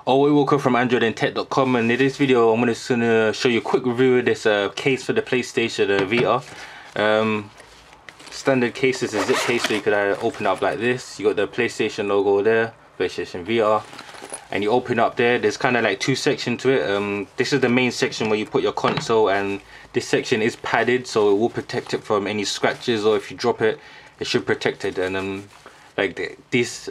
Owen Walker from AndroidandTech.com, and in this video I'm just gonna show you a quick review of this case for the PlayStation Vita. Standard case is a zip case, so you could open up like this. You got the PlayStation logo there, PlayStation Vita, and you open up there. There's kind of like two sections to it. This is the main section where you put your console, and this section is padded, so it will protect it from any scratches, or if you drop it, it should protect it. And this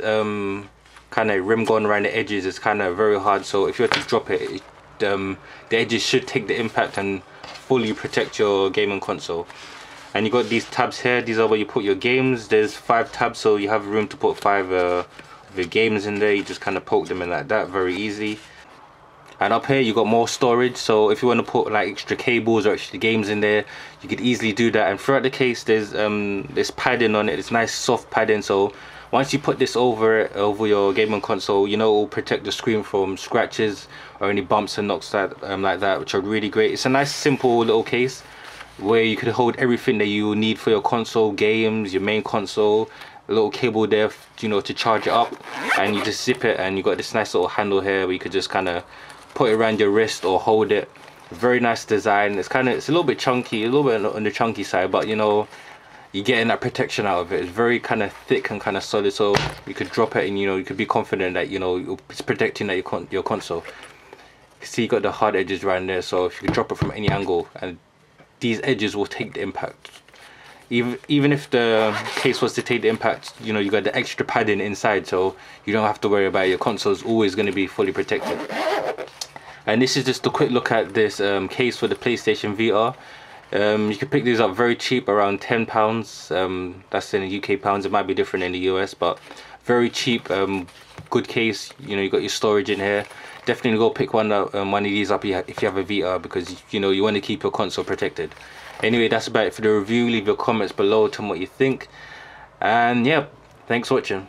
kind of rim going around the edges is kind of very hard, so if you were to drop it, the edges should take the impact and fully protect your gaming console. And you got these tabs here. These are where you put your games. There's 5 tabs, so you have room to put 5 of your games in there. You just kind of poke them in like that, very easy. And up here you got more storage, so if you want to put like extra cables or extra games in there, you could easily do that. And throughout the case there's this padding on it. It's nice soft padding, so once you put this over your gaming console, you know it will protect the screen from scratches or any bumps and knocks like that, which are really great. It's a nice simple little case where you could hold everything that you need for your console, games, your main console, a little cable there, you know, to charge it up, and you just zip it, and you got this nice little handle here where you could just kind of put it around your wrist or hold it. Very nice design. It's a little bit chunky, a little bit on the chunky side, but you know, you're getting that protection out of it. It's very kind of thick and kind of solid, so you could drop it and you know you could be confident that you know it's protecting that your console. You see, you got the hard edges around there, so if you drop it from any angle, and these edges will take the impact. Even if the case was to take the impact, you know you got the extra padding inside, so you don't have to worry about it. Your console is always going to be fully protected. And this is just a quick look at this case for the PlayStation Vita. You can pick these up very cheap, around £10. That's in the UK pounds. It might be different in the US, but very cheap. Good case. You know, you got your storage in here. Definitely go pick one of these up if you have a Vita, because you know you want to keep your console protected. Anyway, that's about it for the review. Leave your comments below, tell me what you think, and yeah, thanks for watching.